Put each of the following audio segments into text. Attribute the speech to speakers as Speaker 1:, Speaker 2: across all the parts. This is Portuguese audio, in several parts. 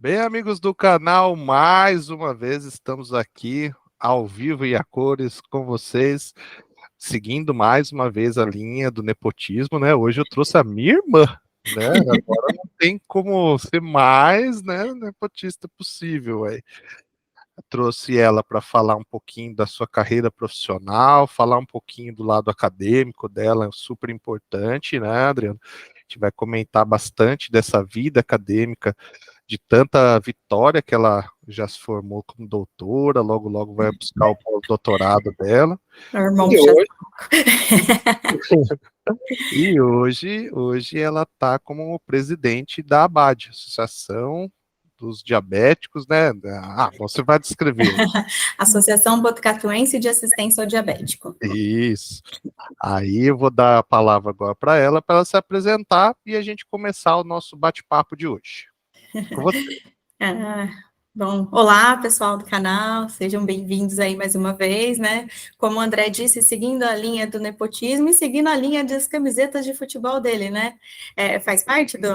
Speaker 1: Bem, amigos do canal, mais uma vez estamos aqui ao vivo e a cores com vocês, seguindo mais uma vez a linha do nepotismo, né? Hoje eu trouxe a minha irmã, né? Agora não tem como ser mais, né, nepotista possível, aí. Trouxe ela para falar um pouquinho da sua carreira profissional, falar um pouquinho do lado acadêmico dela, é super importante, né, Adriano? A gente vai comentar bastante dessa vida acadêmica, de tanta vitória que ela já se formou como doutora, logo logo vai buscar o pós-doutorado dela.
Speaker 2: Normal,
Speaker 1: E hoje, hoje ela está como presidente da ABAD, Associação dos Diabéticos, né? Você vai descrever.
Speaker 2: Associação Botucatuense de Assistência ao Diabético.
Speaker 1: Isso. Aí eu vou dar a palavra agora para ela se apresentar e a gente começar o nosso bate-papo de hoje. Com você.
Speaker 2: Bom, olá, pessoal do canal, sejam bem-vindos aí mais uma vez, né? Como o André disse, seguindo a linha do nepotismo e seguindo a linha das camisetas de futebol dele, né? Faz parte do,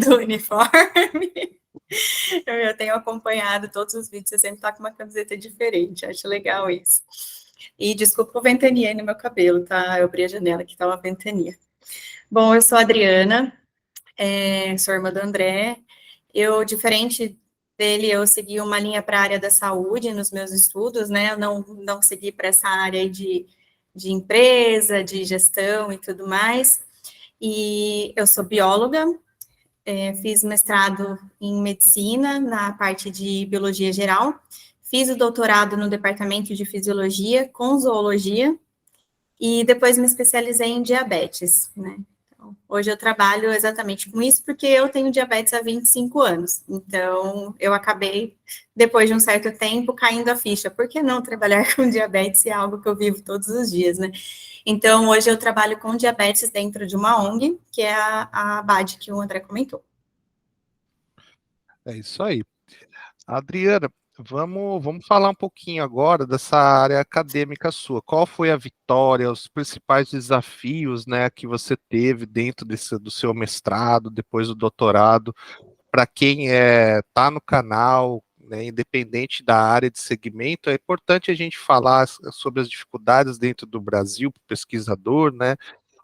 Speaker 2: do uniforme. Eu tenho acompanhado todos os vídeos, você sempre tá com uma camiseta diferente, acho legal isso. E desculpa o ventania aí no meu cabelo, tá? Eu abri a janela que tá uma ventania. Bom, eu sou a Adriana, sou irmã do André. Eu, diferente dele, eu segui uma linha para a área da saúde nos meus estudos, né? Eu não segui para essa área de empresa, de gestão e tudo mais. E eu sou bióloga, fiz mestrado em medicina, na parte de biologia geral. Fiz o doutorado no departamento de fisiologia com zoologia. E depois me especializei em diabetes, né? Hoje eu trabalho exatamente com isso porque eu tenho diabetes há 25 anos. Então, eu acabei, depois de um certo tempo, caindo a ficha. Por que não trabalhar com diabetes se é algo que eu vivo todos os dias, né? Então, hoje eu trabalho com diabetes dentro de uma ONG, que é a ABAD, que o André comentou.
Speaker 1: É isso aí. Adriana, vamos falar um pouquinho agora dessa área acadêmica sua. Qual foi a vitória, os principais desafios, né, que você teve dentro do seu mestrado, depois do doutorado? Para quem está no canal, né, independente da área de segmento, é importante a gente falar sobre as dificuldades dentro do Brasil para o pesquisador, né?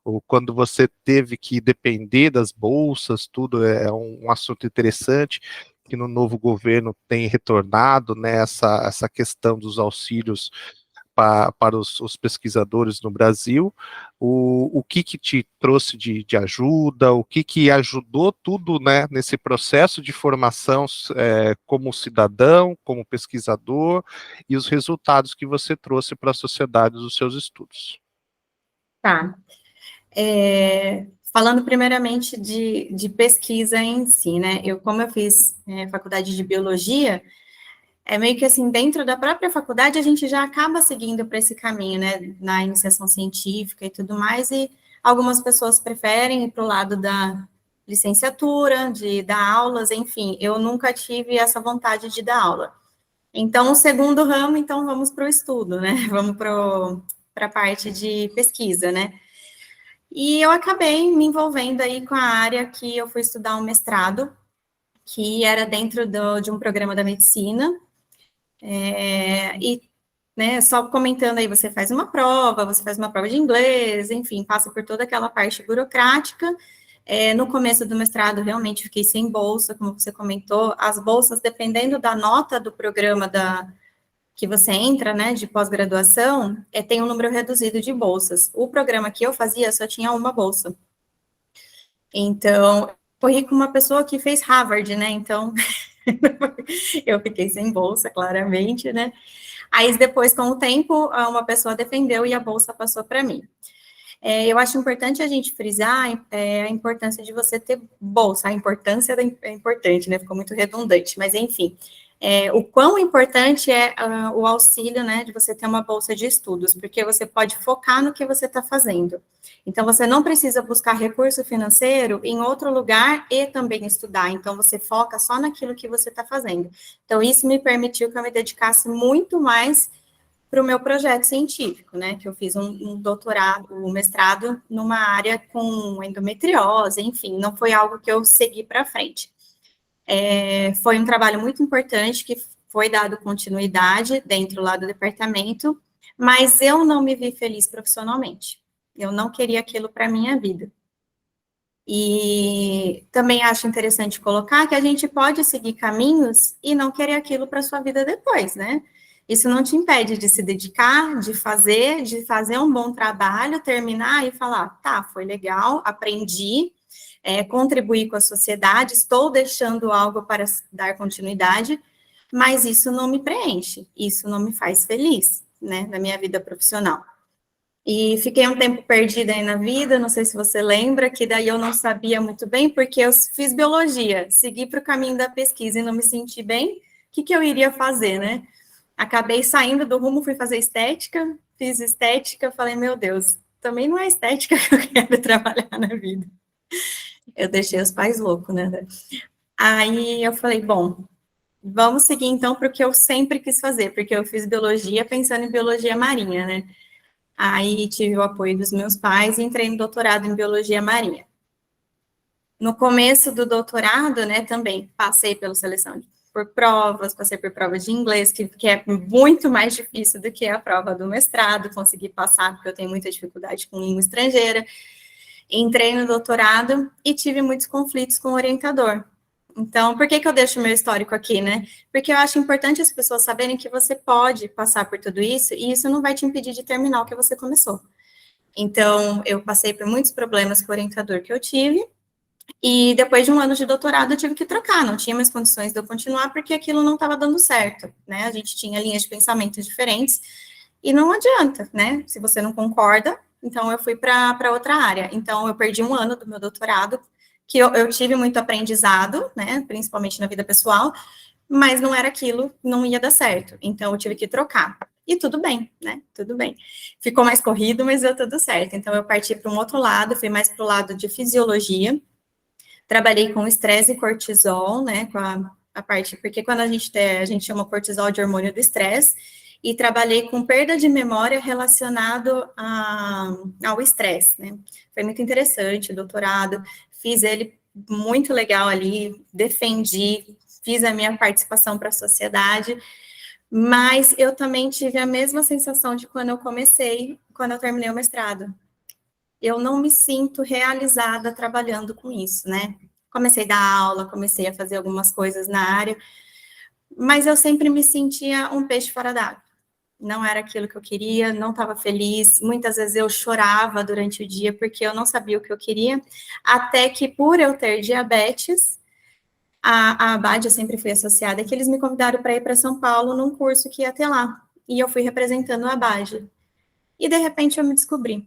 Speaker 1: Ou quando você teve que depender das bolsas, tudo é um assunto interessante que no novo governo tem retornado, né, essa questão dos auxílios para os pesquisadores no Brasil, o que te trouxe de ajuda, o que ajudou tudo, né, nesse processo de formação como cidadão, como pesquisador, e os resultados que você trouxe para a sociedade dos seus estudos.
Speaker 2: Tá. Falando primeiramente de pesquisa em si, né? Como eu fiz faculdade de biologia, é meio que assim, dentro da própria faculdade, a gente já acaba seguindo para esse caminho, né? Na iniciação científica e tudo mais, e algumas pessoas preferem ir para o lado da licenciatura, de dar aulas, enfim, eu nunca tive essa vontade de dar aula. Então, o segundo ramo, então, vamos para o estudo, né? Vamos para a parte de pesquisa, né? E eu acabei me envolvendo aí com a área que eu fui estudar um mestrado, que era dentro de um programa da medicina, né, só comentando aí, você faz uma prova de inglês, enfim, passa por toda aquela parte burocrática. No começo do mestrado, realmente fiquei sem bolsa, como você comentou, as bolsas, dependendo da nota do programa que você entra, né, de pós-graduação, tem um número reduzido de bolsas. O programa que eu fazia só tinha uma bolsa. Então, corri com uma pessoa que fez Harvard, né, então eu fiquei sem bolsa, claramente, né. Aí, depois, com o tempo, uma pessoa defendeu e a bolsa passou para mim. Eu acho importante a gente frisar a importância de você ter bolsa. A importância é importante, né? Ficou muito redundante, mas enfim. O quão importante é o auxílio, né, de você ter uma bolsa de estudos, porque você pode focar no que você está fazendo. Então, você não precisa buscar recurso financeiro em outro lugar e também estudar. Então, você foca só naquilo que você está fazendo. Então, isso me permitiu que eu me dedicasse muito mais para o meu projeto científico, né, que eu fiz um doutorado, um mestrado numa área com endometriose, enfim, não foi algo que eu segui para frente. Foi um trabalho muito importante que foi dado continuidade dentro lá do departamento, mas eu não me vi feliz profissionalmente. Eu não queria aquilo para minha vida. E também acho interessante colocar que a gente pode seguir caminhos e não querer aquilo para sua vida depois, né? Isso não te impede de se dedicar, de fazer um bom trabalho, terminar e falar, tá, foi legal, aprendi, contribuir com a sociedade, estou deixando algo para dar continuidade, mas isso não me preenche, isso não me faz feliz, né, na minha vida profissional. E fiquei um tempo perdida aí na vida, não sei se você lembra, que daí eu não sabia muito bem, porque eu fiz biologia, segui para o caminho da pesquisa e não me senti bem, o que eu iria fazer, né? Acabei saindo do rumo, fui fazer estética, fiz estética, falei, meu Deus, também não é estética que eu quero trabalhar na vida. Eu deixei os pais loucos, né? Aí eu falei, bom, vamos seguir então para o que eu sempre quis fazer, porque eu fiz biologia pensando em biologia marinha, né? Aí tive o apoio dos meus pais e entrei no doutorado em biologia marinha. No começo do doutorado, né, também passei pela seleção por provas, passei por provas de inglês, que é muito mais difícil do que a prova do mestrado, consegui passar, porque eu tenho muita dificuldade com língua estrangeira. Entrei no doutorado e tive muitos conflitos com o orientador. Então, por que eu deixo o meu histórico aqui, né? Porque eu acho importante as pessoas saberem que você pode passar por tudo isso e isso não vai te impedir de terminar o que você começou. Então, eu passei por muitos problemas com o orientador que eu tive e depois de um ano de doutorado eu tive que trocar, não tinha mais condições de eu continuar porque aquilo não estava dando certo, né? A gente tinha linhas de pensamento diferentes e não adianta, né? Se você não concorda, então eu fui para outra área. Então, eu perdi um ano do meu doutorado, que eu tive muito aprendizado, né? Principalmente na vida pessoal, mas não era aquilo, não ia dar certo. Então, eu tive que trocar. E tudo bem, né? Tudo bem. Ficou mais corrido, mas deu tudo certo. Então, eu parti para um outro lado, fui mais para o lado de fisiologia. Trabalhei com estresse e cortisol, né? Com a parte, porque quando a gente chama cortisol de hormônio do estresse, e trabalhei com perda de memória relacionado ao estresse, né? Foi muito interessante o doutorado, fiz ele muito legal ali, defendi, fiz a minha participação para a sociedade, mas eu também tive a mesma sensação de quando eu comecei, quando eu terminei o mestrado. Eu não me sinto realizada trabalhando com isso, né? Comecei a dar aula, comecei a fazer algumas coisas na área, mas eu sempre me sentia um peixe fora d'água. Não era aquilo que eu queria, não estava feliz. Muitas vezes eu chorava durante o dia porque eu não sabia o que eu queria, até que por eu ter diabetes, a ABAD, eu sempre fui associada, que eles me convidaram para ir para São Paulo num curso que ia ter lá. E eu fui representando a ABAD. E de repente eu me descobri.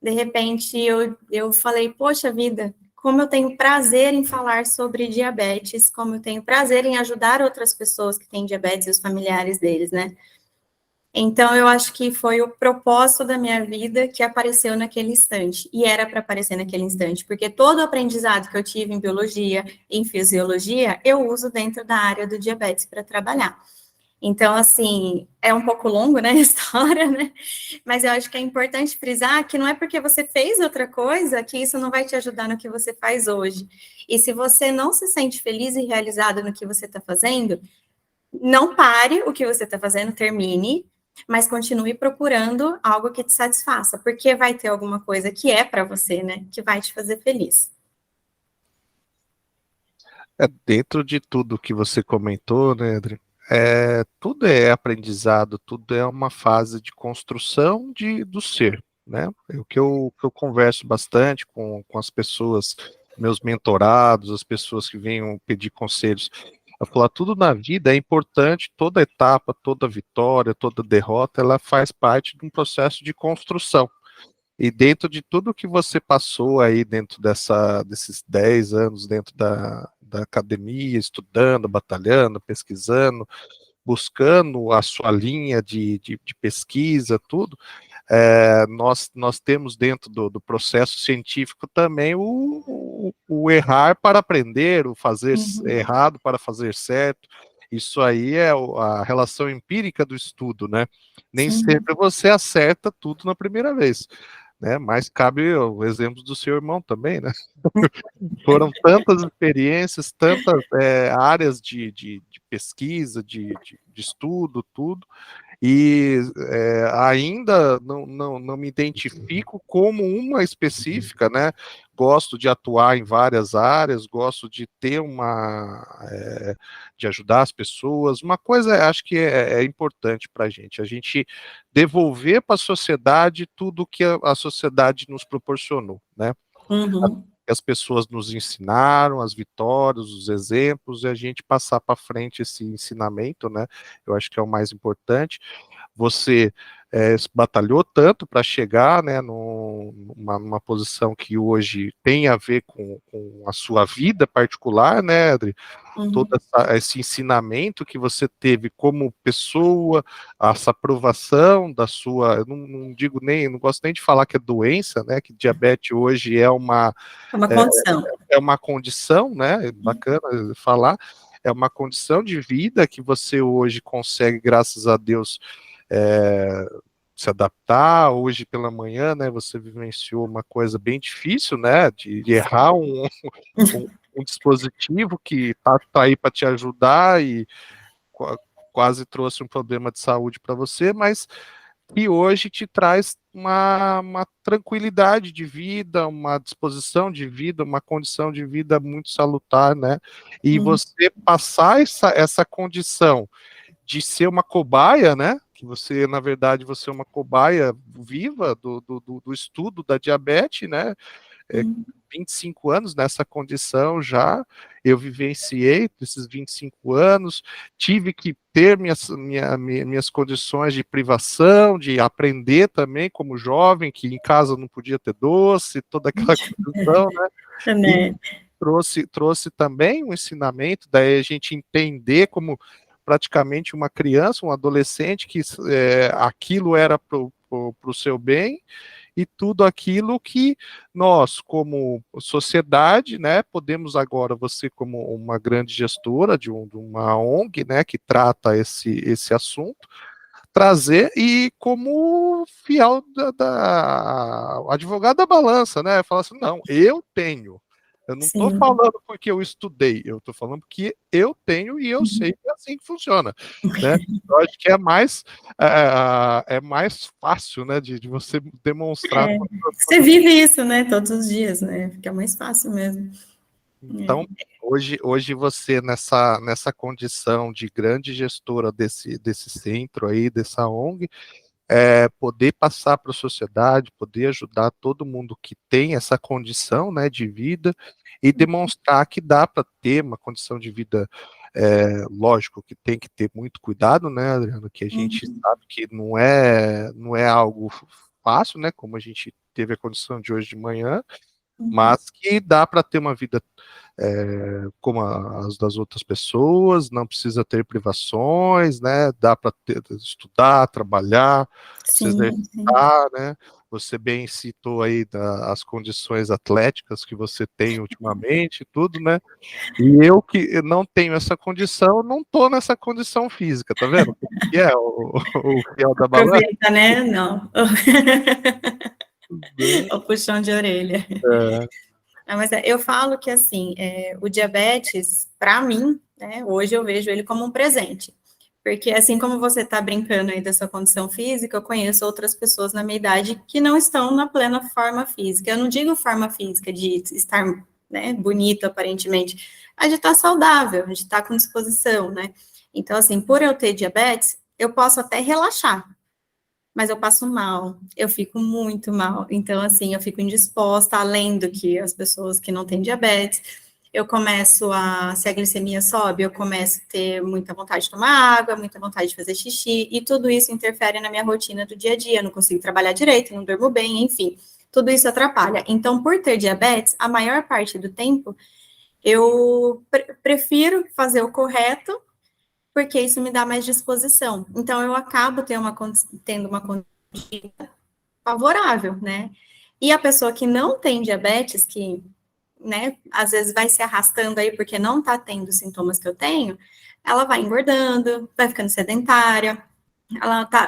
Speaker 2: De repente eu falei, poxa vida, como eu tenho prazer em falar sobre diabetes, como eu tenho prazer em ajudar outras pessoas que têm diabetes e os familiares deles, né? Então, eu acho que foi o propósito da minha vida que apareceu naquele instante. E era para aparecer naquele instante, porque todo o aprendizado que eu tive em biologia, em fisiologia, eu uso dentro da área do diabetes para trabalhar. Então, assim, é um pouco longo, né, a história, né? Mas eu acho que é importante frisar que não é porque você fez outra coisa que isso não vai te ajudar no que você faz hoje. E se você não se sente feliz e realizado no que você está fazendo, não pare o que você está fazendo, termine, mas continue procurando algo que te satisfaça, porque vai ter alguma coisa que é para você, né, que vai te fazer feliz.
Speaker 1: Dentro de tudo que você comentou, né, André? Tudo é aprendizado, tudo é uma fase de construção do ser, né? O que eu converso bastante com as pessoas, meus mentorados, as pessoas que venham pedir conselhos, eu falar tudo na vida é importante, toda etapa, toda vitória, toda derrota, ela faz parte de um processo de construção. E dentro de tudo que você passou aí dentro desses 10 anos dentro da academia, estudando, batalhando, pesquisando, buscando a sua linha de pesquisa, tudo, nós temos dentro do processo científico também o errar para aprender, o fazer errado para fazer certo. Isso aí é a relação empírica do estudo, né? Nem
Speaker 2: Sim.
Speaker 1: sempre você acerta tudo na primeira vez, né? Mas cabe o exemplo do seu irmão também, né? Foram tantas experiências, tantas áreas de pesquisa, de estudo, tudo, e ainda não me identifico como uma específica, né? Gosto de atuar em várias áreas, gosto de ter de ajudar as pessoas. Uma coisa, acho que é importante para a gente devolver para a sociedade tudo que a sociedade nos proporcionou, né?
Speaker 2: Uhum.
Speaker 1: As pessoas nos ensinaram, as vitórias, os exemplos, e a gente passar para frente esse ensinamento, né? Eu acho que é o mais importante. Você batalhou tanto para chegar, né, numa posição que hoje tem a ver com a sua vida particular, né, Adri? Todo esse ensinamento que você teve como pessoa, essa aprovação da sua, eu não digo nem, não gosto nem de falar que é doença, né, que diabetes hoje
Speaker 2: É uma condição.
Speaker 1: é uma condição, né, bacana falar, é uma condição de vida que você hoje consegue, graças a Deus, se adaptar. Hoje pela manhã, né, você vivenciou uma coisa bem difícil, né, de errar um dispositivo que tá aí para te ajudar e quase trouxe um problema de saúde para você, mas que hoje te traz uma tranquilidade de vida, uma disposição de vida, uma condição de vida muito salutar, né? E você passar essa condição de ser uma cobaia, né? Que você, na verdade, você é uma cobaia viva do estudo da diabetes, né? 25 anos nessa condição já, eu vivenciei esses 25 anos, tive que ter minhas condições de privação, de aprender também como jovem, que em casa não podia ter doce, toda aquela condição, né? E trouxe também um ensinamento, daí a gente entender como praticamente uma criança, um adolescente, que aquilo era para o seu bem, e tudo aquilo que nós, como sociedade, né, podemos agora, você como uma grande gestora de uma ONG, né, que trata esse assunto, trazer e como fiel advogado da balança, né, falar assim, não, eu tenho, eu não estou falando porque eu estudei, eu estou falando porque eu tenho e eu sei que é assim que funciona, né? Eu acho que é mais fácil, né, de você demonstrar.
Speaker 2: Você vive isso, né, todos os dias, né? Fica mais fácil mesmo.
Speaker 1: Então, hoje você nessa condição de grande gestora desse centro aí, dessa ONG, poder passar para a sociedade, poder ajudar todo mundo que tem essa condição, né, de vida e demonstrar que dá para ter uma condição de vida, lógico que tem que ter muito cuidado, né, Adriano, que a gente sabe que não é algo fácil, né, como a gente teve a condição de hoje de manhã, mas que dá para ter uma vida como as das outras pessoas, não precisa ter privações, né? Dá para estudar, trabalhar, se exercitar, né? Você bem citou aí as condições atléticas que você tem ultimamente, tudo, né? E eu que não tenho essa condição, não tô nessa condição física, tá vendo? Que é o fiel da balança.
Speaker 2: Aproveita, né? Não. O puxão de orelha. Mas eu falo que, assim, o diabetes, para mim, né, hoje eu vejo ele como um presente. Porque, assim como você está brincando aí da sua condição física, eu conheço outras pessoas na minha idade que não estão na plena forma física. Eu não digo forma física de estar, né, bonito, aparentemente, mas de estar saudável, de estar com disposição, né? Então, assim, por eu ter diabetes, eu posso até relaxar, mas eu passo mal, eu fico muito mal. Então, assim, eu fico indisposta, além do que as pessoas que não têm diabetes. Se a glicemia sobe, eu começo a ter muita vontade de tomar água, muita vontade de fazer xixi, e tudo isso interfere na minha rotina do dia a dia. Eu não consigo trabalhar direito, não durmo bem, enfim, tudo isso atrapalha. Então, por ter diabetes, a maior parte do tempo, eu prefiro fazer o correto, porque isso me dá mais disposição. Então, eu acabo tendo uma condição favorável, né? E a pessoa que não tem diabetes, que, né, às vezes vai se arrastando aí porque não tá tendo os sintomas que eu tenho, ela vai engordando, vai ficando sedentária,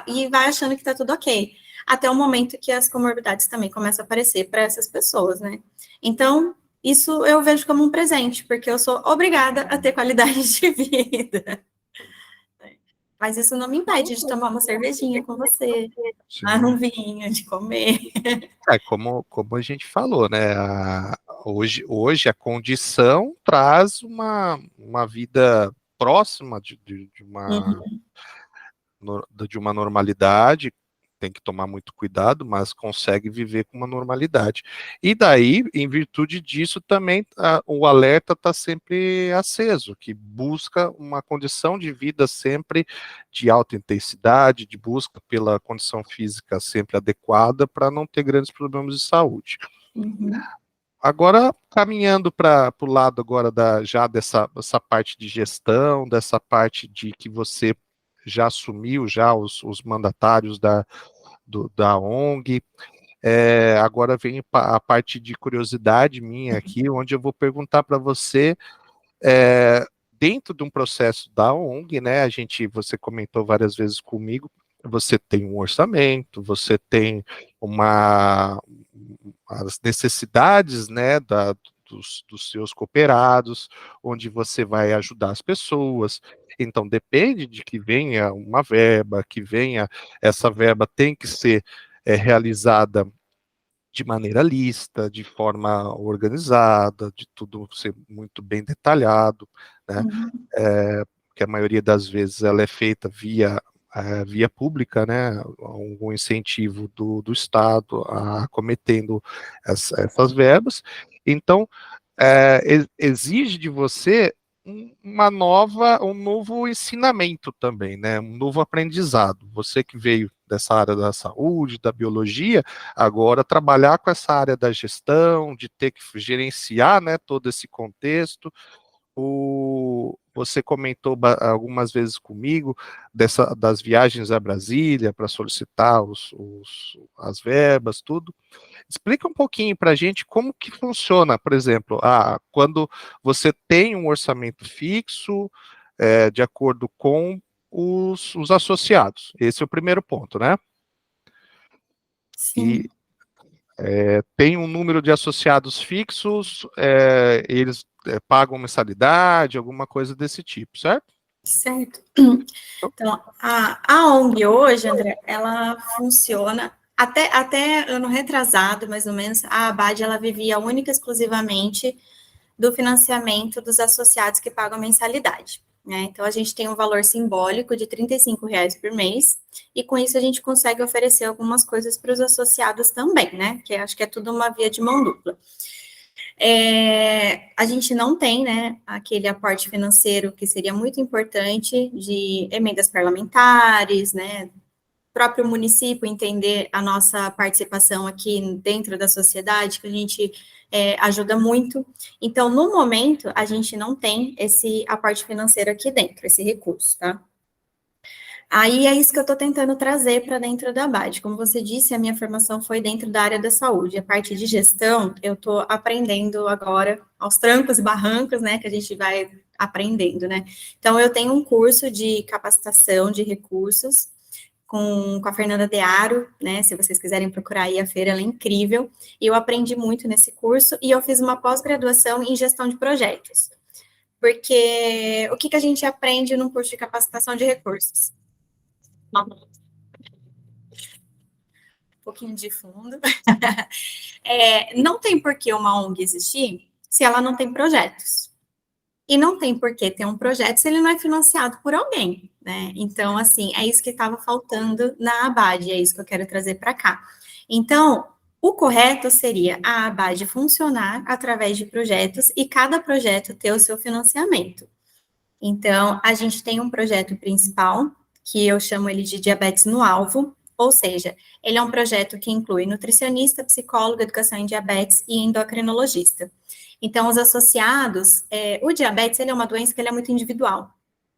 Speaker 2: e vai achando que tá tudo ok. até o momento que as comorbidades também começam a aparecer para essas pessoas, né? Então, isso eu vejo como um presente, porque eu sou obrigada a ter qualidade de vida. Mas isso não me impede de tomar uma cervejinha com você, tomar um vinho, de comer.
Speaker 1: Como a gente falou, né? Hoje a condição traz uma vida próxima
Speaker 2: Uhum,
Speaker 1: de uma normalidade, tem que tomar muito cuidado, mas consegue viver com uma normalidade. E daí, em virtude disso, também o alerta está sempre aceso, que busca uma condição de vida sempre de alta intensidade, de busca pela condição física sempre adequada para não ter grandes problemas de saúde.
Speaker 2: uhum.
Speaker 1: Agora, caminhando para o lado agora já dessa parte de gestão, dessa parte de que você já assumiu já os mandatários da ONG, agora vem a parte de curiosidade minha aqui, onde eu vou perguntar para você, dentro de um processo da ONG, né, você comentou várias vezes comigo, você tem um orçamento, você tem as necessidades, né, dos seus cooperados, onde você vai ajudar as pessoas. Então, depende de que venha uma verba, essa verba tem que ser realizada de maneira lista, de forma organizada, de tudo ser muito bem detalhado, né?
Speaker 2: Uhum.
Speaker 1: Que a maioria das vezes ela é feita via pública, né? Um incentivo do Estado acometendo essas verbas. Então, exige de você um novo ensinamento também, né? Um novo aprendizado. Você que veio dessa área da saúde, da biologia, agora trabalhar com essa área da gestão, de ter que gerenciar, né, todo esse contexto. Você comentou algumas vezes comigo das viagens a Brasília para solicitar as verbas, tudo. Explica um pouquinho para a gente como que funciona, por exemplo, quando você tem um orçamento fixo, de acordo com os associados. Esse é o primeiro ponto, né? E
Speaker 2: Sim,
Speaker 1: tem um número de associados fixos, eles pagam mensalidade, alguma coisa desse tipo, certo?
Speaker 2: certo. Então, a ONG hoje, André, ela funciona até ano retrasado, mais ou menos, a ABAD, ela vivia única e exclusivamente do financiamento dos associados que pagam mensalidade. Né? Então, a gente tem um valor simbólico de R$ 35 por mês, e com isso a gente consegue oferecer algumas coisas para os associados também, né? Que acho que é tudo uma via de mão dupla. A gente não tem, né, aquele aporte financeiro que seria muito importante de emendas parlamentares, né, próprio município entender a nossa participação aqui dentro da sociedade, que a gente ajuda muito. Então, no momento, a gente não tem esse aporte financeiro aqui dentro, esse recurso, tá? Aí é isso que eu estou tentando trazer para dentro da BAD. Como você disse, a minha formação foi dentro da área da saúde. A parte de gestão, eu estou aprendendo agora, aos trancos e barrancos, né, que a gente vai aprendendo, né? Então, eu tenho um curso de capacitação de recursos com a Fernanda Dearo, né? Se vocês quiserem procurar aí a feira, ela é incrível. E eu aprendi muito nesse curso e eu fiz uma pós-graduação em gestão de projetos. Porque o que a gente aprende no curso de capacitação de recursos? Um pouquinho de fundo. Não tem por que uma ONG existir se ela não tem projetos. E não tem por que ter um projeto se ele não é financiado por alguém, né? Então, assim, é isso que estava faltando na ABAD, é isso que eu quero trazer para cá. Então, o correto seria a ABAD funcionar através de projetos e cada projeto ter o seu financiamento. Então, a gente tem um projeto principal, que eu chamo ele de Diabetes no Alvo, ou seja, ele é um projeto que inclui nutricionista, psicólogo, educação em diabetes e endocrinologista. Então, os associados, o diabetes, ele é uma doença que ele é muito individual.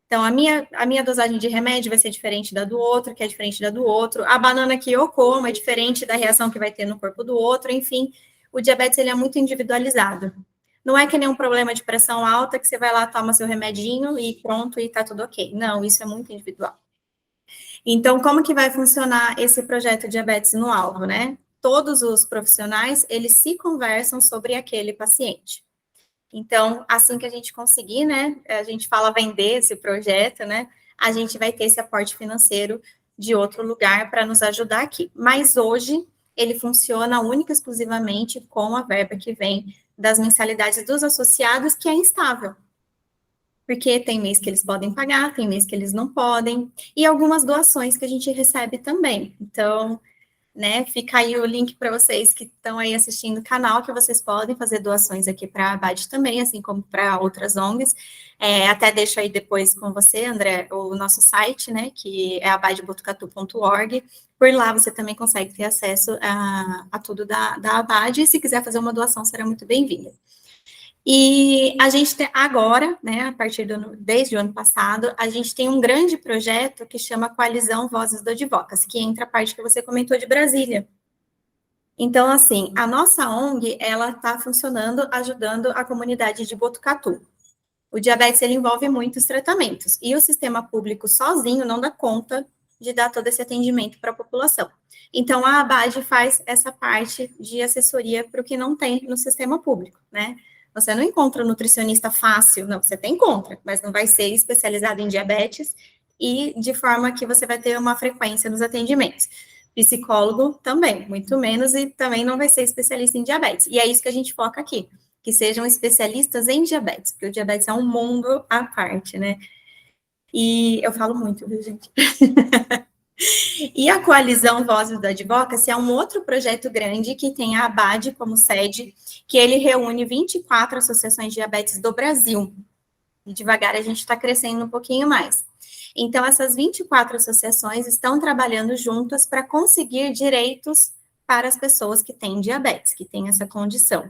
Speaker 2: Então, a minha dosagem de remédio vai ser diferente da do outro, que é diferente da do outro. A banana que eu como é diferente da reação que vai ter no corpo do outro. Enfim, o diabetes, ele é muito individualizado. Não é que nem um problema de pressão alta que você vai lá, toma seu remedinho e pronto, e tá tudo ok. Não, isso é muito individual. Então, como que vai funcionar esse projeto Diabetes no Alvo, né? Todos os profissionais, eles se conversam sobre aquele paciente. Então, assim que a gente conseguir, né, a gente fala vender esse projeto, né, a gente vai ter esse aporte financeiro de outro lugar para nos ajudar aqui. Mas hoje, ele funciona única e exclusivamente com a verba que vem das mensalidades dos associados, que é instável. Porque tem mês que eles podem pagar, tem mês que eles não podem, e algumas doações que a gente recebe também. Então, né, fica aí o link para vocês que estão aí assistindo o canal, que vocês podem fazer doações aqui para a ABAD também, assim como para outras ONGs. Até deixo aí depois com você, André, o nosso site, né, que é abadbotucatu.org. Por lá você também consegue ter acesso a tudo da ABAD, e se quiser fazer uma doação, será muito bem-vinda. E a gente tem agora, né, desde o ano passado, a gente tem um grande projeto que chama Coalizão Vozes do Advocacy, que entra a parte que você comentou de Brasília. Então, assim, a nossa ONG, ela está funcionando, ajudando a comunidade de Botucatu. O diabetes, ele envolve muitos tratamentos, e o sistema público sozinho não dá conta de dar todo esse atendimento para a população. Então, a ABAD faz essa parte de assessoria para o que não tem no sistema público, né? Você não encontra nutricionista fácil, não, você tem encontra, mas não vai ser especializado em diabetes e de forma que você vai ter uma frequência nos atendimentos. Psicólogo também, muito menos, e também não vai ser especialista em diabetes. E é isso que a gente foca aqui, que sejam especialistas em diabetes, porque o diabetes é um mundo à parte, né? E eu falo muito, viu, gente? E a Coalizão Vozes do Advocacy é um outro projeto grande que tem a ABAD como sede, que ele reúne 24 associações de diabetes do Brasil. E devagar a gente está crescendo um pouquinho mais. Então, essas 24 associações estão trabalhando juntas para conseguir direitos para as pessoas que têm diabetes, que têm essa condição.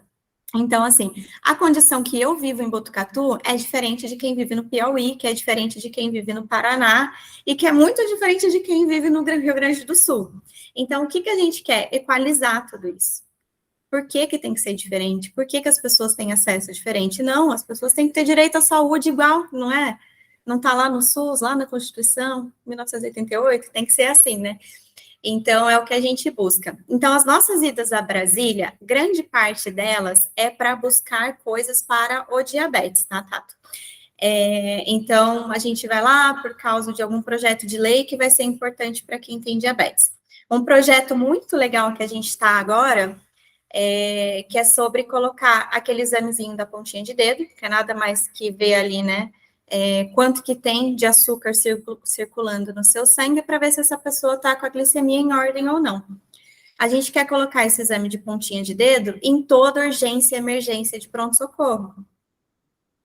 Speaker 2: Então, assim, a condição que eu vivo em Botucatu é diferente de quem vive no Piauí, que é diferente de quem vive no Paraná, e que é muito diferente de quem vive no Rio Grande do Sul. Então, o que a gente quer? Equalizar tudo isso. Por que tem que ser diferente? Por que as pessoas têm acesso diferente? Não, as pessoas têm que ter direito à saúde igual, não é? Não está lá no SUS, lá na Constituição, 1988, tem que ser assim, né? Então, é o que a gente busca. Então, as nossas idas a Brasília, grande parte delas é para buscar coisas para o diabetes, tá, Tato? Então, a gente vai lá por causa de algum projeto de lei que vai ser importante para quem tem diabetes. Um projeto muito legal que a gente está agora, que é sobre colocar aquele examezinho da pontinha de dedo, que é nada mais que ver ali, né, quanto que tem de açúcar circulando no seu sangue para ver se essa pessoa está com a glicemia em ordem ou não. A gente quer colocar esse exame de pontinha de dedo em toda urgência e emergência de pronto-socorro.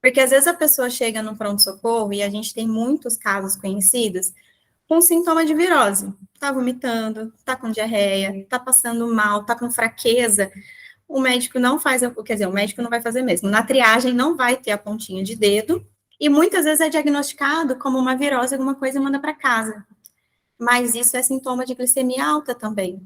Speaker 2: Porque às vezes a pessoa chega no pronto-socorro, e a gente tem muitos casos conhecidos, com sintoma de virose. Tá vomitando, tá com diarreia, tá passando mal, tá com fraqueza. O médico não faz, quer dizer, o médico não vai fazer mesmo. Na triagem não vai ter a pontinha de dedo, e muitas vezes é diagnosticado como uma virose, alguma coisa, e manda para casa. Mas isso é sintoma de glicemia alta também.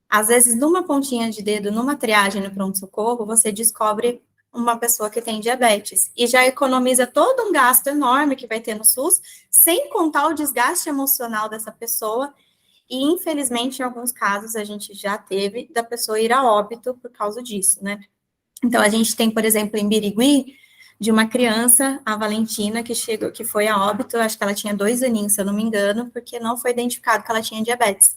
Speaker 2: Às vezes, numa pontinha de dedo, numa triagem no pronto-socorro, você descobre uma pessoa que tem diabetes e já economiza todo um gasto enorme que vai ter no SUS, sem contar o desgaste emocional dessa pessoa. E, infelizmente, em alguns casos, a gente já teve da pessoa ir a óbito por causa disso, né? Então, a gente tem, por exemplo, em Birigui, de uma criança, a Valentina, que chegou, que foi a óbito, acho que ela tinha 2 aninhos, se eu não me engano, porque não foi identificado que ela tinha diabetes.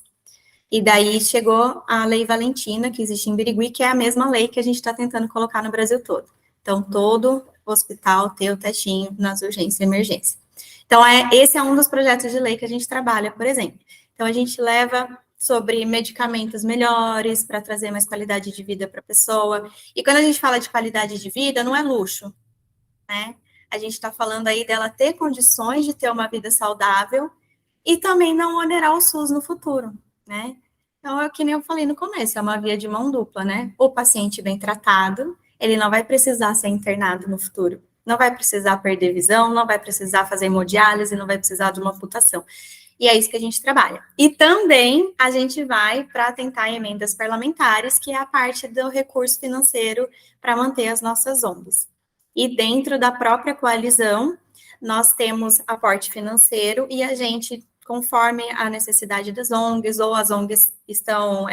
Speaker 2: E daí chegou a Lei Valentina, que existe em Birigui, que é a mesma lei que a gente está tentando colocar no Brasil todo. Então, todo hospital tem o testinho nas urgências e emergência. Então, esse é um dos projetos de lei que a gente trabalha, por exemplo. Então, a gente leva sobre medicamentos melhores para trazer mais qualidade de vida para a pessoa. E quando a gente fala de qualidade de vida, não é luxo, né? A gente está falando aí dela ter condições de ter uma vida saudável e também não onerar o SUS no futuro, né? Então, é o que nem eu falei no começo, é uma via de mão dupla, né? O paciente bem tratado, ele não vai precisar ser internado no futuro, não vai precisar perder visão, não vai precisar fazer hemodiálise, não vai precisar de uma amputação. E é isso que a gente trabalha. E também a gente vai para tentar emendas parlamentares, que é a parte do recurso financeiro para manter as nossas ONGs. E dentro da própria coalizão, nós temos aporte financeiro e a gente, conforme a necessidade das ONGs, ou as ONGs estão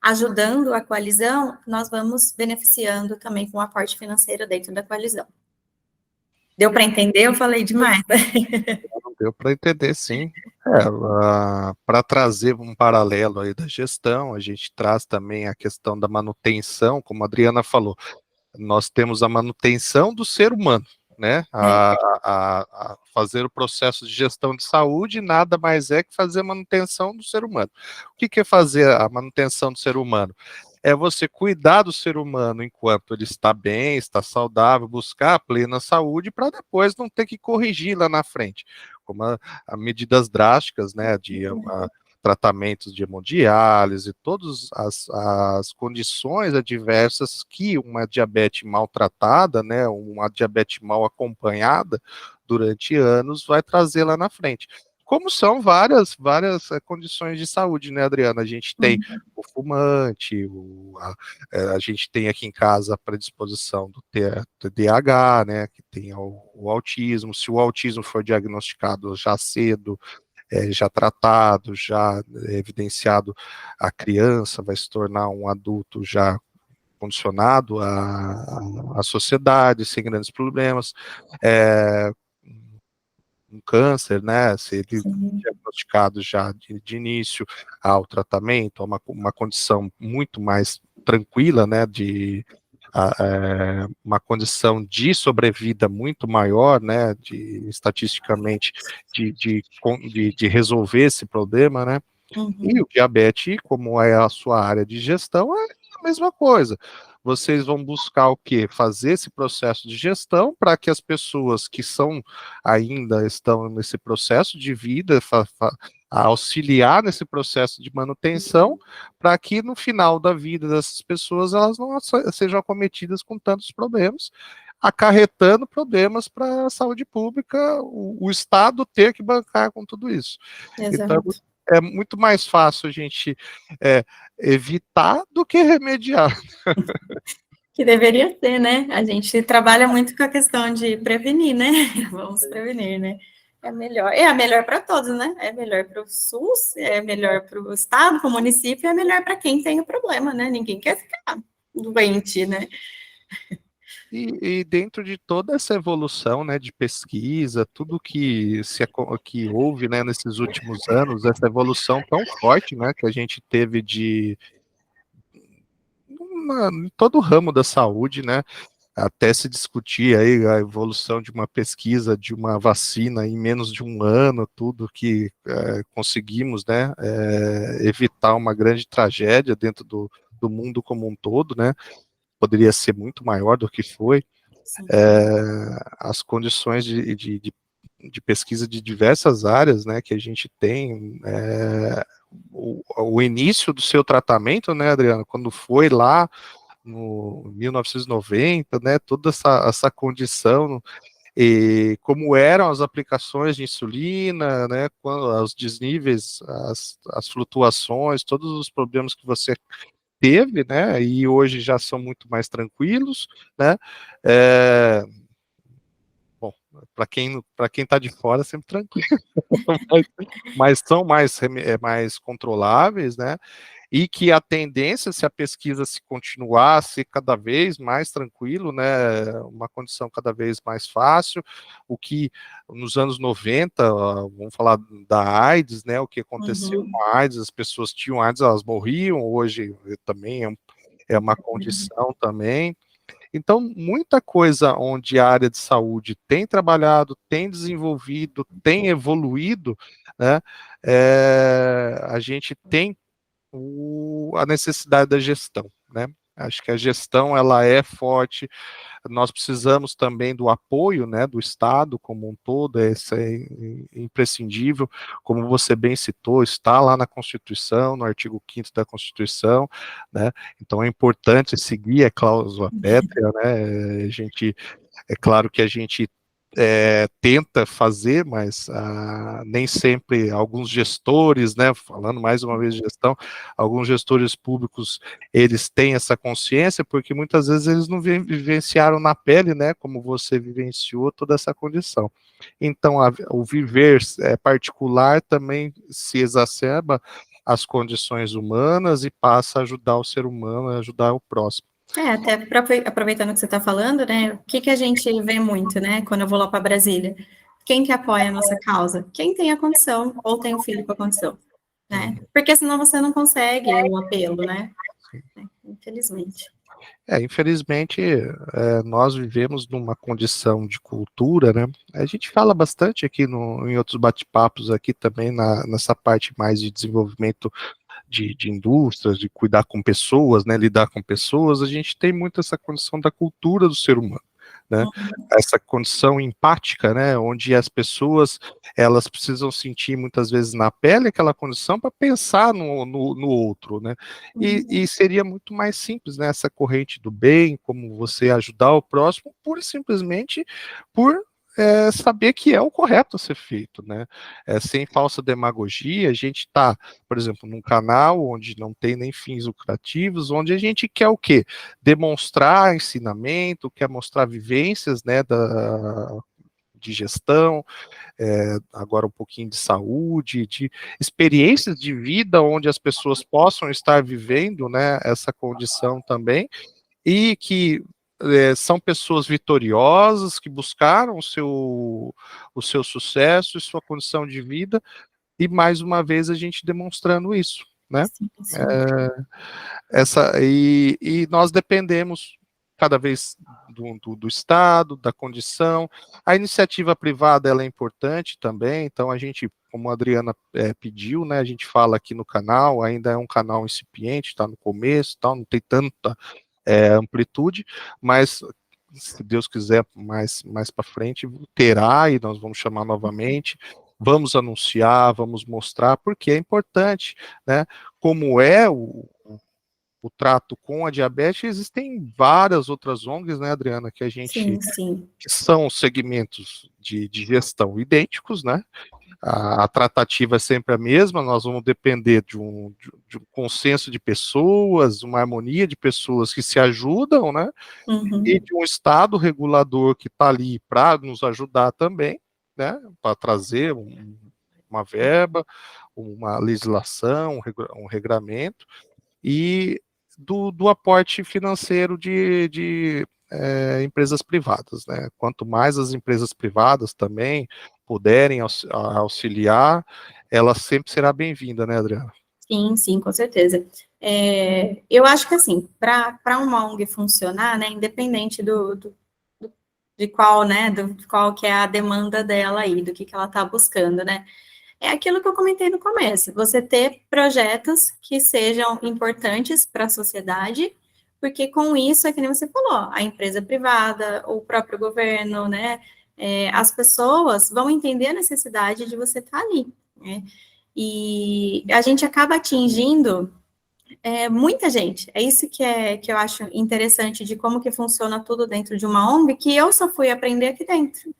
Speaker 2: ajudando a coalizão, nós vamos beneficiando também com o aporte financeiro dentro da coalizão. Deu para entender? Eu falei demais.
Speaker 1: Deu para entender, sim. Para trazer um paralelo aí da gestão, a gente traz também a questão da manutenção, como a Adriana falou, nós temos a manutenção do ser humano, né? A fazer o processo de gestão de saúde nada mais é que fazer a manutenção do ser humano. O que é fazer a manutenção do ser humano? É você cuidar do ser humano enquanto ele está bem, está saudável, buscar a plena saúde para depois não ter que corrigir lá na frente, como a medidas drásticas, né, de tratamentos de hemodiálise, todas as condições adversas que uma diabetes maltratada, né, uma diabetes mal acompanhada durante anos vai trazer lá na frente. Como são várias condições de saúde, né, Adriana? A gente tem o fumante, a gente tem aqui em casa a predisposição do TDAH, né, que tem o autismo. Se o autismo for diagnosticado já cedo, já tratado, já evidenciado, a criança vai se tornar um adulto já condicionado à sociedade, sem grandes problemas. Um câncer, né, se ele diagnosticado já de início ao tratamento, uma condição muito mais tranquila, né, uma condição de sobrevida muito maior, né, estatisticamente, de resolver esse problema, né, e o diabetes, como é a sua área de gestão, é a mesma coisa. Vocês vão buscar o quê? Fazer esse processo de gestão para que as pessoas que ainda estão nesse processo de vida, auxiliar nesse processo de manutenção, para que no final da vida dessas pessoas elas não sejam acometidas com tantos problemas, acarretando problemas para a saúde pública, o Estado ter que bancar com tudo isso.
Speaker 2: Exato.
Speaker 1: Então, é muito mais fácil a gente evitar do que remediar.
Speaker 2: Que deveria ser, né? A gente trabalha muito com a questão de prevenir, né? Vamos prevenir, né? É melhor para todos, né? É melhor para o SUS, é melhor para o Estado, para o município, é melhor para quem tem o problema, né? Ninguém quer ficar doente, né?
Speaker 1: E dentro de toda essa evolução, né, de pesquisa, tudo que houve, né, nesses últimos anos, essa evolução tão forte, né, que a gente teve em todo o ramo da saúde, né, até se discutir aí a evolução de uma pesquisa, de uma vacina em menos de um ano, tudo que conseguimos, né, evitar uma grande tragédia dentro do mundo como um todo, né, poderia ser muito maior do que foi. As condições de pesquisa de diversas áreas, né, que a gente tem, o início do seu tratamento, né, Adriano, quando foi lá no 1990, né, toda essa condição, e como eram as aplicações de insulina, né, os desníveis, as flutuações, todos os problemas que você teve, né, e hoje já são muito mais tranquilos, né, bom, para quem está de fora, sempre tranquilo, mas são mais controláveis, né, e que a tendência, se a pesquisa se continuar a ser cada vez mais tranquilo, né, uma condição cada vez mais fácil, o que nos anos 90, vamos falar da AIDS, né, o que aconteceu com a AIDS, as pessoas tinham AIDS, elas morriam, hoje também é uma condição também. Então, muita coisa onde a área de saúde tem trabalhado, tem desenvolvido, tem evoluído, né, a gente tem a necessidade da gestão, né? Acho que a gestão, ela é forte, nós precisamos também do apoio, né, do Estado como um todo, isso é imprescindível, como você bem citou, está lá na Constituição, no artigo 5º da Constituição, né, então é importante seguir a cláusula pétrea, né, é claro que a gente tenta fazer, mas nem sempre alguns gestores, né, falando mais uma vez de gestão, alguns gestores públicos, eles têm essa consciência, porque muitas vezes eles não vivenciaram na pele, né, como você vivenciou toda essa condição. Então, o viver particular também se exacerba as condições humanas e passa a ajudar o ser humano, a ajudar o próximo.
Speaker 2: Até aproveitando que você está falando, né, o que a gente vê muito, né, quando eu vou lá para Brasília? Quem que apoia a nossa causa? Quem tem a condição ou tem um filho com a condição, né? Porque senão você não consegue o apelo, né? Infelizmente.
Speaker 1: Infelizmente, nós vivemos numa condição de cultura, né? A gente fala bastante aqui em outros bate-papos aqui também, nessa parte mais de desenvolvimento de indústrias, de cuidar com pessoas, né, lidar com pessoas, a gente tem muito essa condição da cultura do ser humano, né, essa condição empática, né, onde as pessoas, elas precisam sentir muitas vezes na pele aquela condição para pensar no outro, né, e seria muito mais simples, né, essa corrente do bem, como você ajudar o próximo, pura e simplesmente por saber que é o correto a ser feito, né? Sem falsa demagogia, a gente está, por exemplo, num canal onde não tem nem fins lucrativos, onde a gente quer o quê? Demonstrar ensinamento, quer mostrar vivências, né, de gestão, agora um pouquinho de saúde, de experiências de vida onde as pessoas possam estar vivendo, né, essa condição também, e que são pessoas vitoriosas, que buscaram o seu sucesso e sua condição de vida, e mais uma vez a gente demonstrando isso, né?
Speaker 2: Sim, sim.
Speaker 1: E nós dependemos cada vez do Estado, da condição. A iniciativa privada, ela é importante também, então a gente, como a Adriana pediu, né, a gente fala aqui no canal, ainda é um canal incipiente, está no começo, tal, não tem tanta amplitude, mas se Deus quiser, mais para frente, terá, e nós vamos chamar novamente, vamos anunciar, vamos mostrar, porque é importante, né? Como é o trato com a diabetes, existem várias outras ONGs, né, Adriana, que a gente,
Speaker 2: Sim.
Speaker 1: que são segmentos de gestão idênticos, né? A tratativa é sempre a mesma, nós vamos depender de um consenso de pessoas, uma harmonia de pessoas que se ajudam, né? E de um Estado regulador que está ali para nos ajudar também, né? Para trazer uma verba, uma legislação, um regramento, e do aporte financeiro de empresas privadas, né? Quanto mais as empresas privadas também puderem auxiliar, ela sempre será bem-vinda, né, Adriana?
Speaker 2: Sim, com certeza. Eu acho que, assim, para uma ONG funcionar, né, independente de qual, né, de qual que é a demanda dela aí, do que ela está buscando, né, é aquilo que eu comentei no começo, você ter projetos que sejam importantes para a sociedade, porque com isso, é que nem você falou, a empresa privada, o próprio governo, né, as pessoas vão entender a necessidade de você estar ali, né, e a gente acaba atingindo muita gente. É isso que eu acho interessante de como que funciona tudo dentro de uma ONG, que eu só fui aprender aqui dentro.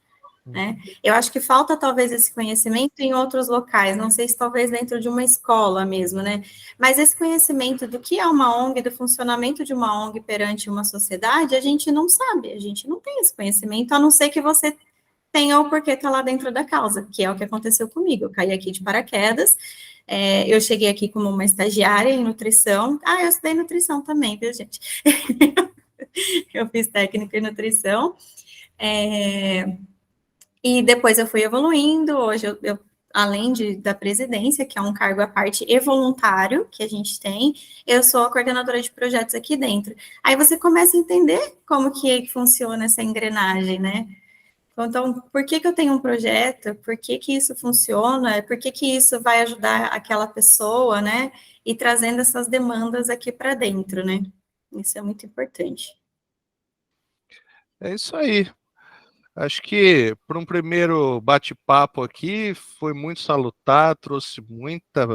Speaker 2: Né? Eu acho que falta talvez esse conhecimento em outros locais, não sei se talvez dentro de uma escola mesmo, né? Mas esse conhecimento do que é uma ONG, do funcionamento de uma ONG perante uma sociedade, a gente não sabe, a gente não tem esse conhecimento, a não ser que você tenha o porquê estar lá dentro da causa, que é o que aconteceu comigo. Eu caí aqui de paraquedas, eu cheguei aqui como uma estagiária em nutrição. Eu estudei nutrição também, viu, gente? Eu fiz técnica em nutrição. E depois eu fui evoluindo. Hoje, além da presidência, que é um cargo à parte e voluntário que a gente tem, eu sou a coordenadora de projetos aqui dentro. Aí você começa a entender como que funciona essa engrenagem, né? Então, por que eu tenho um projeto? Por que isso funciona? Por que isso vai ajudar aquela pessoa, né? E trazendo essas demandas aqui para dentro, né? Isso é muito importante.
Speaker 1: É isso aí. Acho que para um primeiro bate-papo aqui foi muito salutar, trouxe muita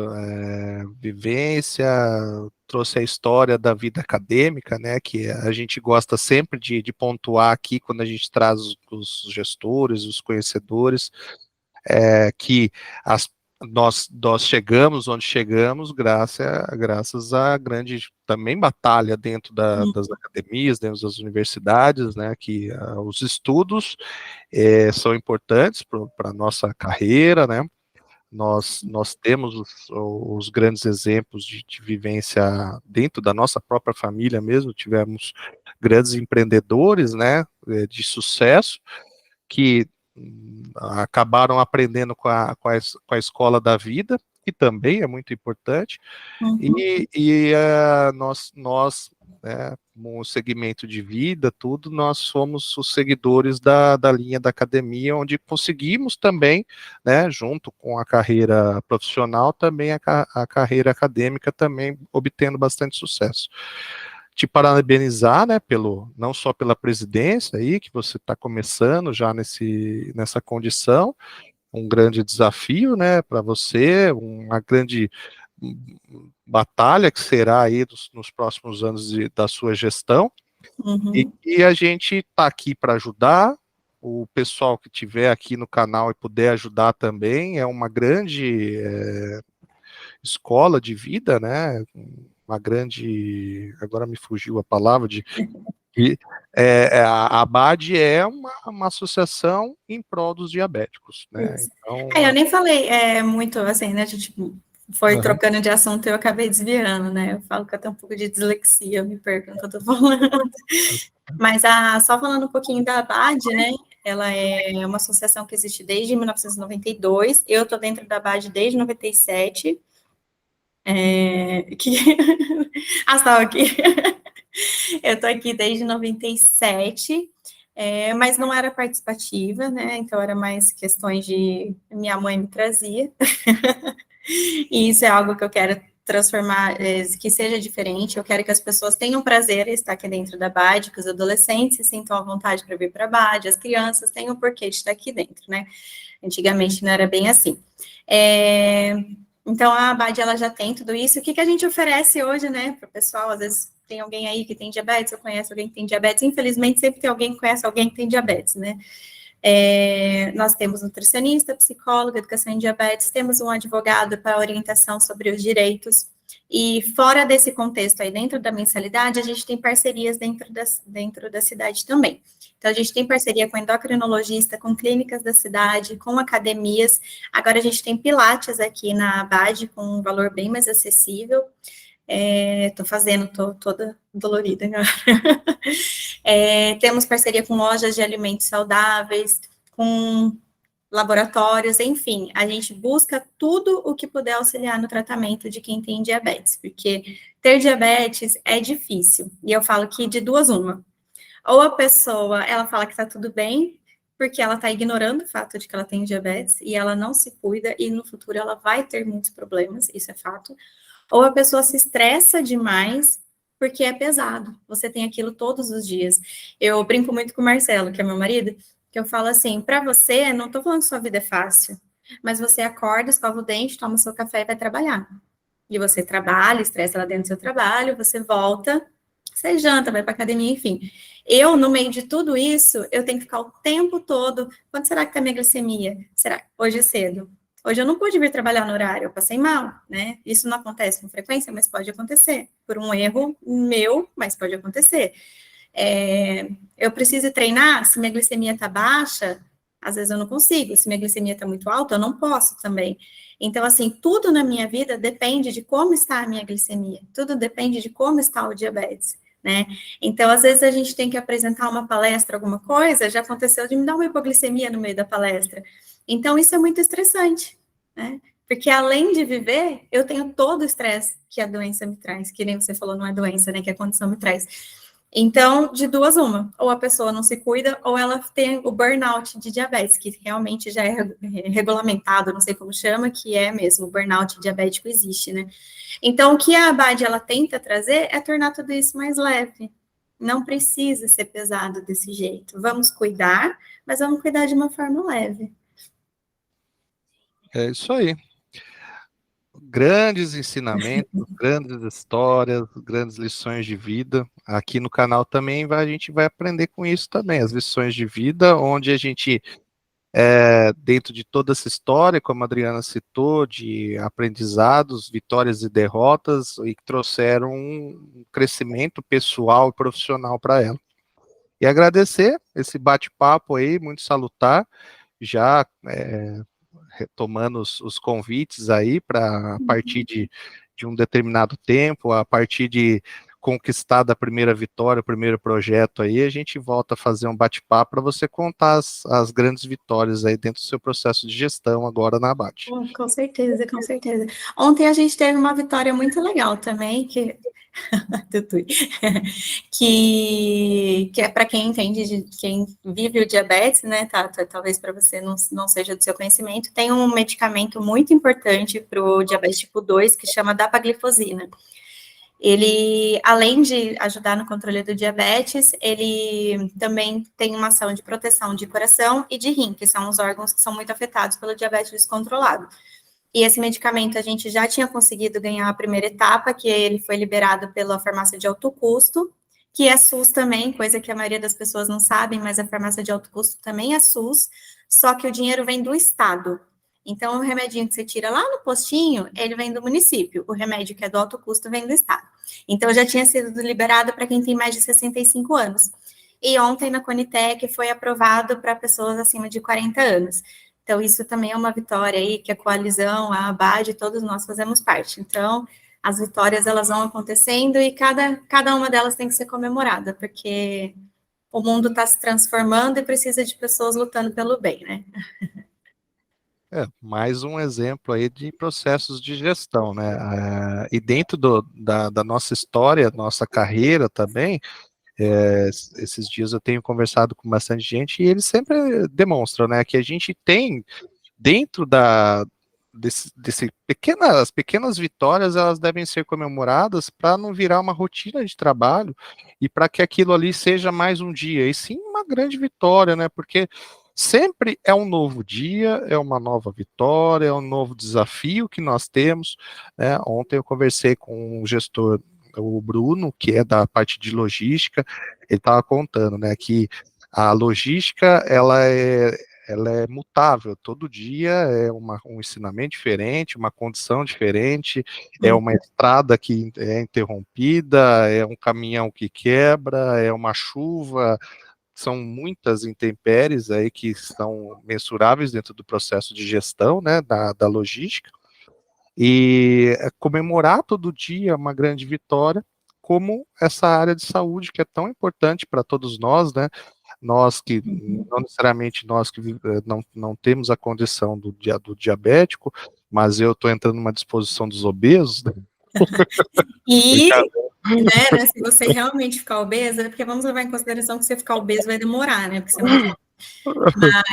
Speaker 1: vivência, trouxe a história da vida acadêmica, né, que a gente gosta sempre de pontuar aqui quando a gente traz os gestores, os conhecedores, que as, nós chegamos onde chegamos graças à grande também batalha dentro das academias, dentro das universidades, né, que os estudos são importantes para a nossa carreira, né? Nós temos os grandes exemplos de vivência dentro da nossa própria família mesmo, tivemos grandes empreendedores, né, de sucesso, que acabaram aprendendo com a escola da vida, que também é muito importante, nós né, no segmento de vida, tudo, nós somos os seguidores da linha da academia, onde conseguimos também, né, junto com a carreira profissional, também a carreira acadêmica também obtendo bastante sucesso. Te parabenizar, né, não só pela presidência aí, que você está começando já nessa condição, um grande desafio, né, para você, uma grande batalha que será aí nos próximos anos da sua gestão, e a gente está aqui para ajudar, o pessoal que tiver aqui no canal e puder ajudar também, é uma grande escola de vida, né, uma grande, agora me fugiu a palavra, a ABAD é uma associação em prol dos diabéticos, né, então...
Speaker 2: Eu nem falei muito assim, né, a gente foi trocando de assunto e eu acabei desviando, né, eu falo que eu tenho um pouco de dislexia, eu me perco no que eu tô falando, mas só falando um pouquinho da ABAD, né, ela é uma associação que existe desde 1992, eu tô dentro da ABAD desde 97, só aqui, eu tô aqui desde 97, mas não era participativa, né, então era mais questões de minha mãe me trazia, e isso é algo que eu quero transformar, que seja diferente, eu quero que as pessoas tenham prazer em estar aqui dentro da BAD, que os adolescentes se sintam à vontade para vir para a BAD, as crianças tenham o porquê de estar aqui dentro, né, antigamente não era bem assim. Então, a ABAD, ela já tem tudo isso. O que a gente oferece hoje, né, para o pessoal? Às vezes tem alguém aí que tem diabetes, eu conheço alguém que tem diabetes. Infelizmente, sempre tem alguém que conhece alguém que tem diabetes, né? Nós temos nutricionista, psicólogo, educação em diabetes, temos um advogado para orientação sobre os direitos. E fora desse contexto aí, dentro da mensalidade, a gente tem parcerias dentro da cidade também. Então, a gente tem parceria com endocrinologista, com clínicas da cidade, com academias. Agora, a gente tem pilates aqui na ABAD, com um valor bem mais acessível. Tô toda dolorida agora. Temos parceria com lojas de alimentos saudáveis, com laboratórios, enfim, a gente busca tudo o que puder auxiliar no tratamento de quem tem diabetes, porque ter diabetes é difícil, e eu falo que de duas uma, ou a pessoa, ela fala que tá tudo bem, porque ela tá ignorando o fato de que ela tem diabetes, e ela não se cuida, e no futuro ela vai ter muitos problemas, isso é fato, ou a pessoa se estressa demais, porque é pesado, você tem aquilo todos os dias. Eu brinco muito com o Marcelo, que é meu marido, que eu falo assim, para você, não tô falando que sua vida é fácil, mas você acorda, escova o dente, toma seu café e vai trabalhar. E você trabalha, estressa lá dentro do seu trabalho, você volta, você janta, vai para academia, enfim. Eu, no meio de tudo isso, eu tenho que ficar o tempo todo, quanto será que tá minha glicemia? Será? Hoje é cedo. Hoje eu não pude vir trabalhar no horário, eu passei mal, né? Isso não acontece com frequência, mas pode acontecer. Por um erro meu, mas pode acontecer. Eu preciso treinar, se minha glicemia está baixa, às vezes eu não consigo, se minha glicemia está muito alta, eu não posso também. Então, assim, tudo na minha vida depende de como está a minha glicemia, tudo depende de como está o diabetes, né? Então, às vezes a gente tem que apresentar uma palestra, alguma coisa, já aconteceu de me dar uma hipoglicemia no meio da palestra. Então, isso é muito estressante, né? Porque além de viver, eu tenho todo o estresse que a doença me traz, que nem você falou, não é doença, né, que a condição me traz. Então, de duas uma, ou a pessoa não se cuida, ou ela tem o burnout de diabetes, que realmente já é regulamentado, não sei como chama, que é mesmo, o burnout diabético existe, né? Então, o que a ABAD, ela tenta trazer é tornar tudo isso mais leve. Não precisa ser pesado desse jeito. Vamos cuidar, mas vamos cuidar de uma forma leve.
Speaker 1: É isso aí. Grandes ensinamentos, grandes histórias, grandes lições de vida. Aqui no canal também a gente vai aprender com isso também, as lições de vida, onde a gente, dentro de toda essa história, como a Adriana citou, de aprendizados, vitórias e derrotas, e que trouxeram um crescimento pessoal e profissional para ela. E agradecer esse bate-papo aí, muito salutar, já retomando os convites aí para a partir de um determinado tempo, a partir de conquistar a primeira vitória, o primeiro projeto aí, a gente volta a fazer um bate-papo para você contar as grandes vitórias aí dentro do seu processo de gestão agora na Abate.
Speaker 2: Com certeza, com certeza. Ontem a gente teve uma vitória muito legal também, que que é para quem entende, quem vive o diabetes, né, talvez para você não seja do seu conhecimento, tem um medicamento muito importante para o diabetes tipo 2, que chama dapaglifosina. Ele, além de ajudar no controle do diabetes, ele também tem uma ação de proteção de coração e de rim, que são os órgãos que são muito afetados pelo diabetes descontrolado. E esse medicamento a gente já tinha conseguido ganhar a primeira etapa, que ele foi liberado pela farmácia de alto custo, que é SUS também, coisa que a maioria das pessoas não sabem, mas a farmácia de alto custo também é SUS, só que o dinheiro vem do Estado. Então, o remedinho que você tira lá no postinho, ele vem do município. O remédio que é do alto custo vem do Estado. Então, já tinha sido liberado para quem tem mais de 65 anos. E ontem, na Conitec, foi aprovado para pessoas acima de 40 anos. Então, isso também é uma vitória aí, que a coalizão, a ABAD, todos nós fazemos parte. Então, as vitórias, elas vão acontecendo e cada uma delas tem que ser comemorada, porque o mundo está se transformando e precisa de pessoas lutando pelo bem, né?
Speaker 1: Mais um exemplo aí de processos de gestão, né? E dentro da nossa história, nossa carreira também, esses dias eu tenho conversado com bastante gente e eles sempre demonstram, né, que a gente tem dentro as pequenas vitórias, elas devem ser comemoradas para não virar uma rotina de trabalho e para que aquilo ali seja mais um dia, e sim uma grande vitória, né? Porque sempre é um novo dia, é uma nova vitória, é um novo desafio que nós temos, né? Ontem eu conversei com um gestor, o Bruno, que é da parte de logística, ele estava contando, né, que a logística, ela é mutável, todo dia é um ensinamento diferente, uma condição diferente, é uma estrada que é interrompida, é um caminhão que quebra, é uma chuva, são muitas intempéries aí que são mensuráveis dentro do processo de gestão, né, da logística, e comemorar todo dia uma grande vitória, como essa área de saúde que é tão importante para todos nós, né? Nós que, não necessariamente nós que não temos a condição do diabético, mas eu estou entrando numa disposição dos obesos. Né?
Speaker 2: E, né, se você realmente ficar obesa, porque vamos levar em consideração que você ficar obeso vai demorar, né? Porque você não...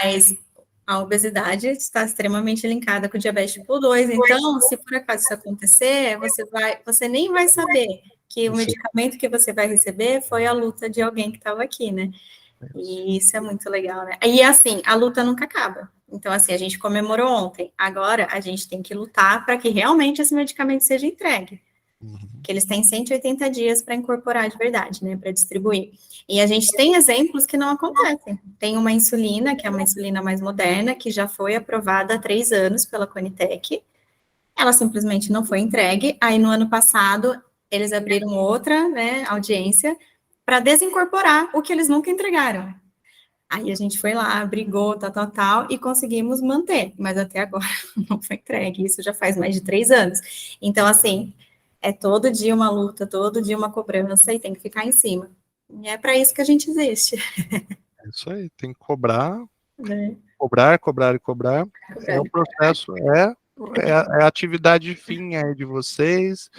Speaker 2: Mas a obesidade está extremamente linkada com o diabetes tipo 2. Então, se por acaso isso acontecer, você nem vai saber que o medicamento que você vai receber foi a luta de alguém que estava aqui, né? E isso é muito legal, né? E assim, a luta nunca acaba. Então, assim, a gente comemorou ontem. Agora a gente tem que lutar para que realmente esse medicamento seja entregue. Que eles têm 180 dias para incorporar de verdade, né? Para distribuir. E a gente tem exemplos que não acontecem. Tem uma insulina, que é uma insulina mais moderna, que já foi aprovada há 3 anos pela Conitec. Ela simplesmente não foi entregue. Aí, no ano passado, eles abriram outra, né, audiência para desincorporar o que eles nunca entregaram. Aí a gente foi lá, brigou, tal, e conseguimos manter, mas até agora não foi entregue. Isso já faz mais de 3 anos. Então, assim, é todo dia uma luta, todo dia uma cobrança e tem que ficar em cima. E é para isso que a gente existe.
Speaker 1: É isso aí, tem que cobrar,
Speaker 2: Né?
Speaker 1: cobrar, cobrar e cobrar. É o processo, a atividade fim aí de vocês.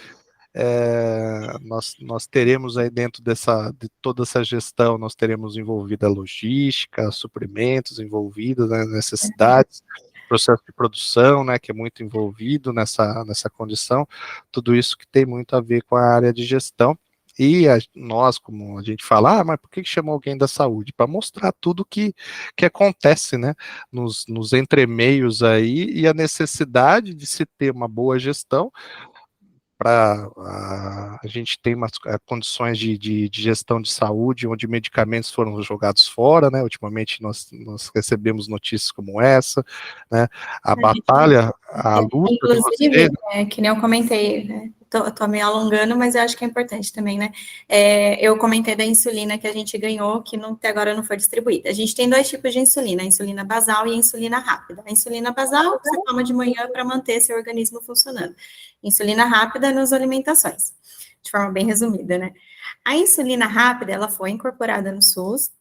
Speaker 1: Nós teremos aí dentro de toda essa gestão, nós teremos envolvida a logística, suprimentos envolvidos, né, necessidades, processo de produção, né, que é muito envolvido nessa condição, tudo isso que tem muito a ver com a área de gestão, nós, como a gente fala, mas por que chamou alguém da saúde? Para mostrar tudo que acontece, né, nos entremeios aí, e a necessidade de se ter uma boa gestão para a gente tem umas condições de gestão de saúde, onde medicamentos foram jogados fora, né? Ultimamente nós recebemos notícias como essa, né? A batalha, a luta de
Speaker 2: inclusive,
Speaker 1: vocês.
Speaker 2: que nem eu comentei, né? Tô me alongando, mas eu acho que é importante também, né? Eu comentei da insulina que a gente ganhou, que até agora não foi distribuída. A gente tem 2 tipos de insulina, a insulina basal e a insulina rápida. A insulina basal você toma de manhã para manter seu organismo funcionando. Insulina rápida nas alimentações, de forma bem resumida, né? A insulina rápida, ela foi incorporada no SUS,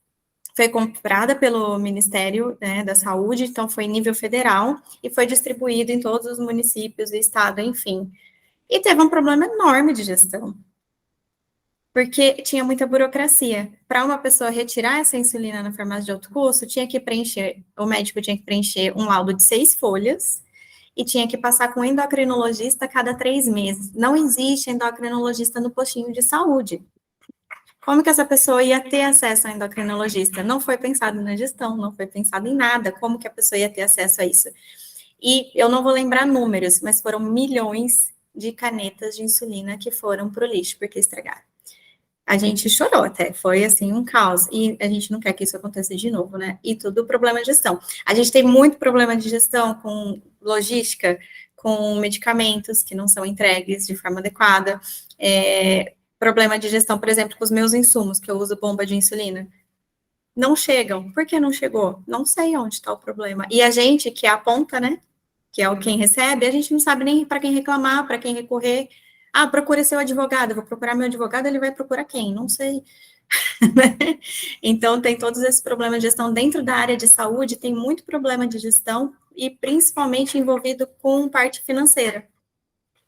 Speaker 2: foi comprada pelo Ministério, né, da Saúde, então foi em nível federal e foi distribuído em todos os municípios, estado, enfim. E teve um problema enorme de gestão, porque tinha muita burocracia. Para uma pessoa retirar essa insulina na farmácia de alto custo, o médico tinha que preencher um laudo de 6 folhas e tinha que passar com um endocrinologista a cada 3 meses. Não existe endocrinologista no postinho de saúde. Como que essa pessoa ia ter acesso ao endocrinologista? Não foi pensado na gestão, não foi pensado em nada. Como que a pessoa ia ter acesso a isso? E eu não vou lembrar números, mas foram milhões de canetas de insulina que foram para o lixo porque estragaram. A gente chorou até, foi assim um caos. E a gente não quer que isso aconteça de novo, né? E tudo problema de gestão. A gente tem muito problema de gestão com logística, com medicamentos que não são entregues de forma adequada. Problema de gestão, por exemplo, com os meus insumos, que eu uso bomba de insulina. Não chegam. Por que não chegou? Não sei onde está o problema. E a gente, que é a ponta, né? Que é o quem recebe, a gente não sabe nem para quem reclamar, para quem recorrer. Ah, procure seu advogado. Eu vou procurar meu advogado, ele vai procurar quem? Não sei. Então, tem todos esses problemas de gestão. Dentro da área de saúde, tem muito problema de gestão e principalmente envolvido com parte financeira.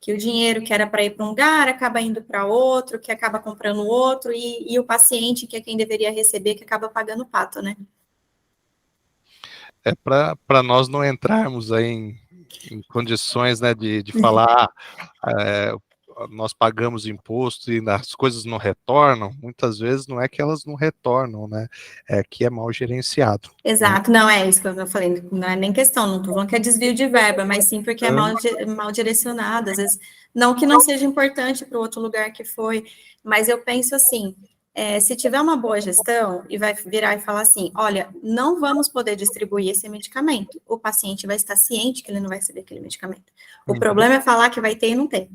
Speaker 2: Que o dinheiro que era para ir para um lugar acaba indo para outro, que acaba comprando outro, e o paciente, que é quem deveria receber, que acaba pagando o pato, né?
Speaker 1: Para nós não entrarmos aí em condições, né, de falar, nós pagamos imposto e as coisas não retornam, muitas vezes não é que elas não retornam, né, é que é mal gerenciado.
Speaker 2: Exato,
Speaker 1: né?
Speaker 2: não é isso que eu estou falando, não é nem questão, não estou falando que é desvio de verba, mas sim porque é mal direcionado, às vezes, não que não seja importante para o outro lugar que foi, mas eu penso assim, se tiver uma boa gestão e vai virar e falar assim, olha, não vamos poder distribuir esse medicamento, o paciente vai estar ciente que ele não vai receber aquele medicamento. O problema é falar que vai ter e não ter.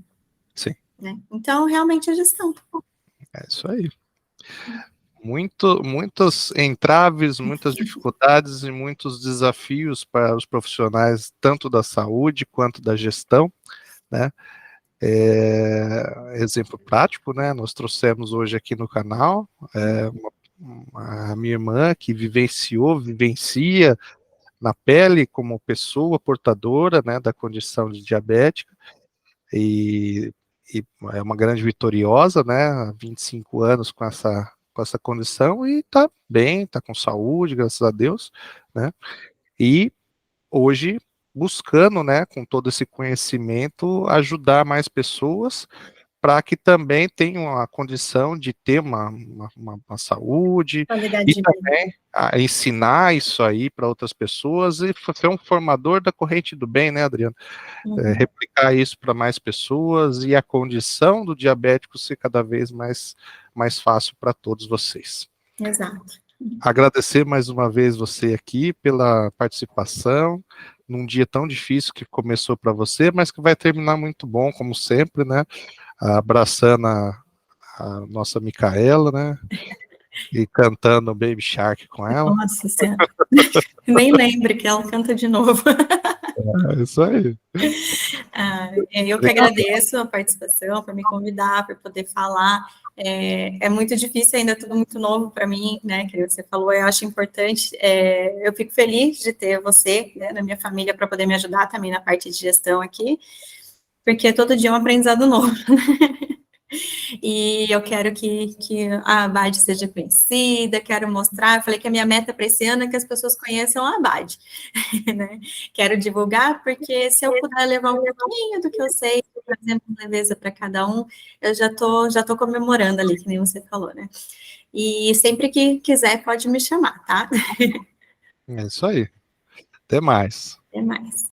Speaker 1: Sim.
Speaker 2: Né? Então, realmente, a gestão.
Speaker 1: É isso aí. Muitos entraves, muitas dificuldades e muitos desafios para os profissionais, tanto da saúde quanto da gestão, né? Exemplo prático, né? Nós trouxemos hoje aqui no canal a minha irmã que vivencia na pele como pessoa portadora, né, da condição de diabética, e é uma grande vitoriosa, né, há 25 anos com essa condição, e tá bem, tá com saúde, graças a Deus, né, e hoje buscando, né, com todo esse conhecimento, ajudar mais pessoas para que também tenham a condição de ter uma saúde, e também ensinar isso aí para outras pessoas e ser um formador da corrente do bem, né, Adriana? Replicar isso para mais pessoas e a condição do diabético ser cada vez mais fácil para todos vocês.
Speaker 2: Exato.
Speaker 1: Agradecer mais uma vez você aqui pela participação, num dia tão difícil que começou para você, mas que vai terminar muito bom, como sempre, né? Abraçando a nossa Micaela, né? E cantando Baby Shark com ela.
Speaker 2: Nossa Senhora. Nem lembre que ela canta de novo.
Speaker 1: É isso aí.
Speaker 2: Eu que agradeço a participação, por me convidar, por poder falar. É muito difícil, ainda tudo muito novo para mim, né? Que você falou, eu acho importante. Eu fico feliz de ter você, né, na minha família, para poder me ajudar também na parte de gestão aqui, porque todo dia é um aprendizado novo. E eu quero que a Abade seja conhecida, quero mostrar, eu falei que a minha meta para esse ano é que as pessoas conheçam a Abade, né? Quero divulgar, porque se eu puder levar um pouquinho do que eu sei, trazendo leveza para cada um, eu já tô comemorando ali, que nem você falou, né? E sempre que quiser, pode me chamar, tá?
Speaker 1: É isso aí. Até mais.
Speaker 2: Até mais.